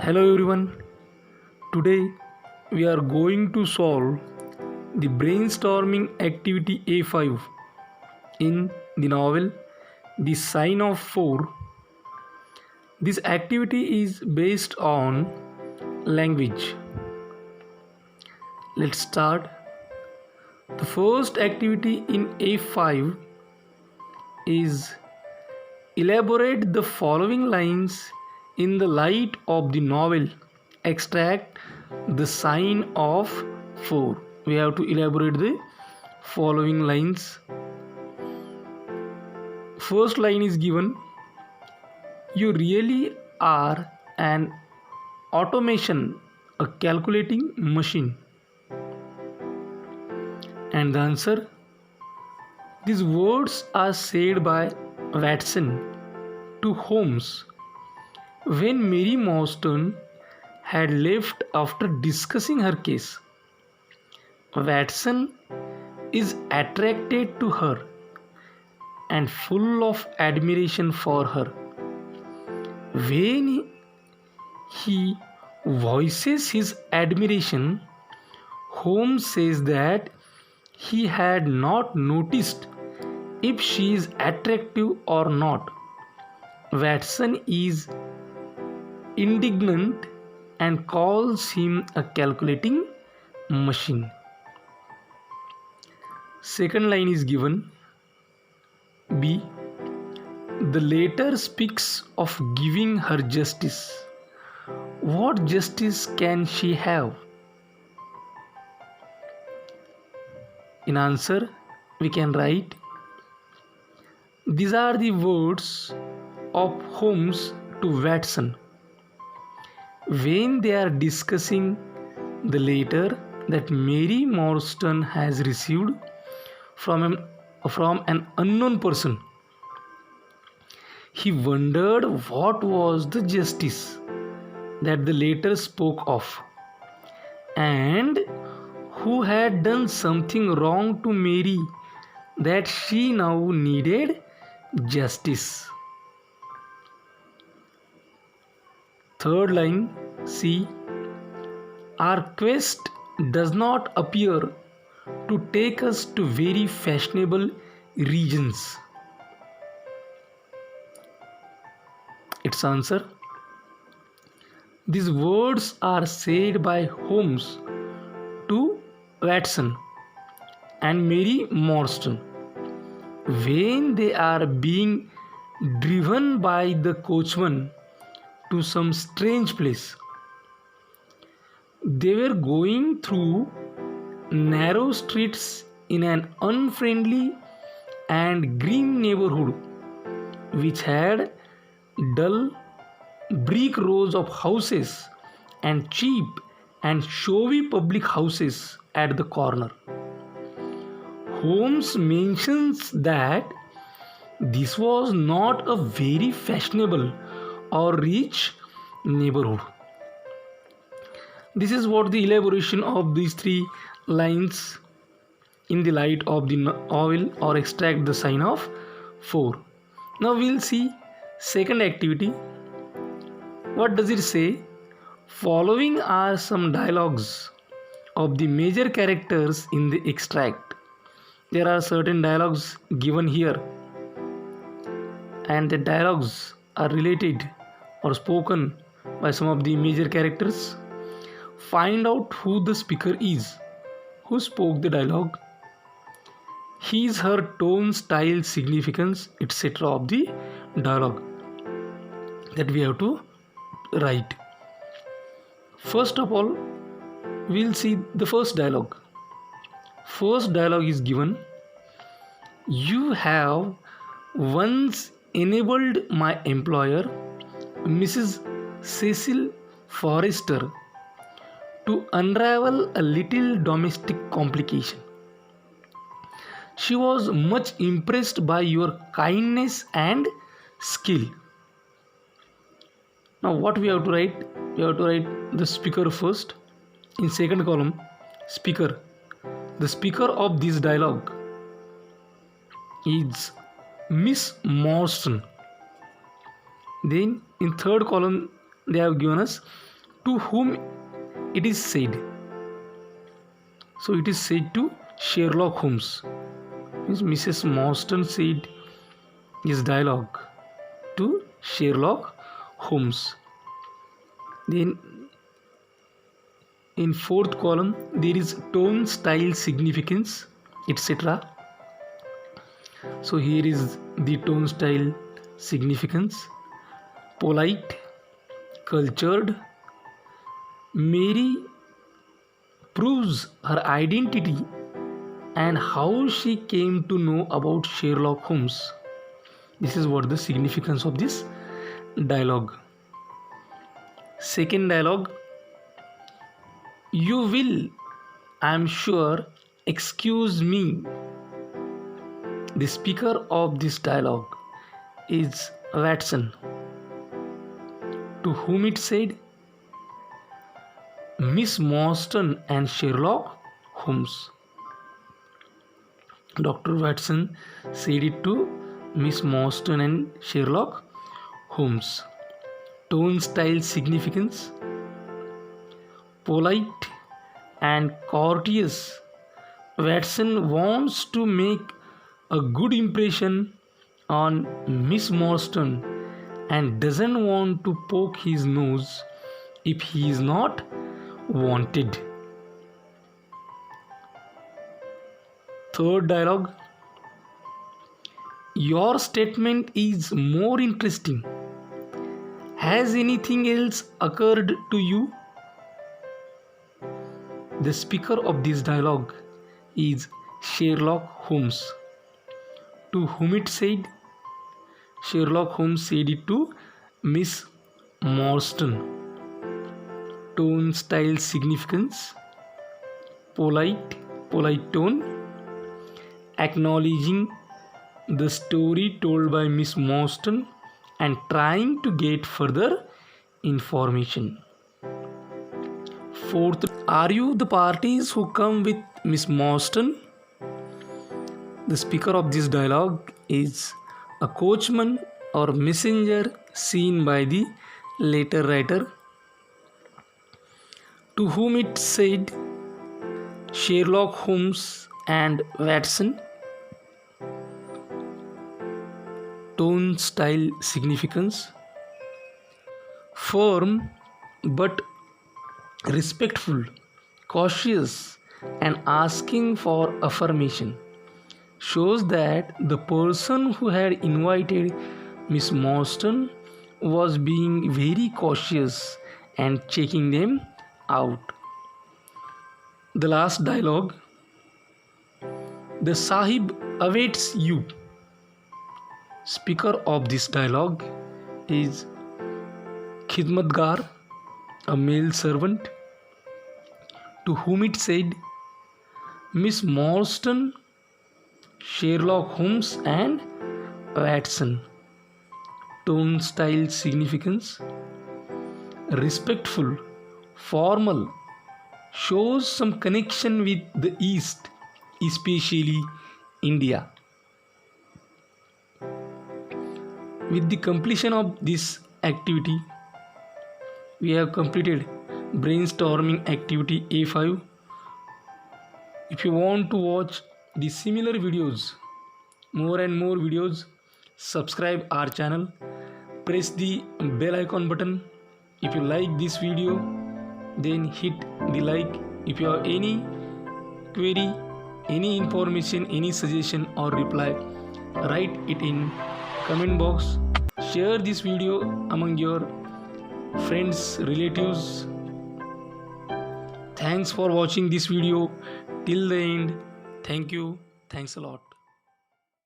Hello everyone. Today we are going to solve the brainstorming activity A5 in the novel The Sign of Four. This activity is based on language. Let's start. The first activity in A5 is elaborate the following lines in the light of the novel. Extract the sign of four. We have to elaborate the following lines. First line is given: you really are an automation, a calculating machine. And the answer: these words are said by Watson to Holmes when Mary Morstan had left after discussing her case. Watson is attracted to her and full of admiration for her. When he voices his admiration, Holmes says that he had not noticed if she is attractive or not. Watson is indignant and calls him a calculating machine. Second line is given: B. The letter speaks of giving her justice. What justice can she have? In answer, we can write: these are the words of Holmes to Watson when they are discussing the letter that Mary Morstan has received from an unknown person. He wondered what was the justice that the letter spoke of, and who had done something wrong to Mary that she now needed justice. Third line, C. Our quest does not appear to take us to very fashionable regions. Its answer: these words are said by Holmes to Watson and Mary Morstan when they are being driven by the coachman to some strange place. They were going through narrow streets in an unfriendly and grim neighborhood which had dull brick rows of houses and cheap and showy public houses at the corner. Holmes mentions that this was not a very fashionable or rich neighborhood. This is what the elaboration of these three lines in the light of the novel, or extract the sign of four. Now we'll see second activity. What does it say? Following are some dialogues of the major characters in the extract. There are certain dialogues given here, and the dialogues are related or spoken by some of the major characters. Find out who the speaker is, who spoke the dialogue, his, her, tone, style, significance, etc. of the dialogue that we have to write. First of all, we'll see the first dialogue. First dialogue is given: you have once enabled my employer, Mrs. Cecil Forrester, to unravel a little domestic complication. She was much impressed by your kindness and skill. Now what we have to write? We have to write the speaker first. In second column, speaker. The speaker of this dialogue is Miss Morstan. Then in third column they have given us To whom it is said? So it is said to Sherlock Holmes. Means Mrs. Marston said his dialogue to Sherlock Holmes. Then in fourth column there is tone, style, significance, etc. So here is the tone, style, significance. Polite, cultured. Mary proves her identity and how she came to know about Sherlock Holmes. This is what the significance of this dialogue. Second dialogue. You will, I am sure, excuse me. The speaker of this dialogue is Watson. To whom it said? Miss Marston and Sherlock Holmes. Dr. Watson said it to Miss Marston and Sherlock Holmes. Tone, style, significance. Polite and courteous. Watson wants to make a good impression on Miss Marston and doesn't want to poke his nose if he is not wanted. Third dialogue. Your statement is more interesting. Has anything else occurred to you? The speaker of this dialogue is Sherlock Holmes. To whom it said? Sherlock Holmes said it to Miss Marston. Tone, style, significance. Polite tone. Acknowledging the story told by Miss Marston and trying to get further information. Fourth, are you the parties who come with Miss Marston? The speaker of this dialogue is a coachman or messenger seen by the letter writer. To whom it said? Sherlock Holmes and Watson. Tone, style, significance. Firm but respectful, cautious, and asking for affirmation shows that the person who had invited Miss Marston was being very cautious and checking them out. The last dialogue. The Sahib awaits you. Speaker of this dialogue is Khidmatgar, a male servant. To whom it said? Miss Marston, Sherlock Holmes and Watson. Tone, style, significance. Respectful, formal, shows some connection with the East, especially India. With the completion of this activity, we have completed brainstorming activity A5. If you want to watch the similar videos, more and more videos, subscribe our channel, press the bell icon button. If you like this video, then hit the like. If you have any query, any information, any suggestion or reply, write it in comment box. Share this video among your friends, relatives. Thanks for watching this video till the end. Thank you. Thanks a lot.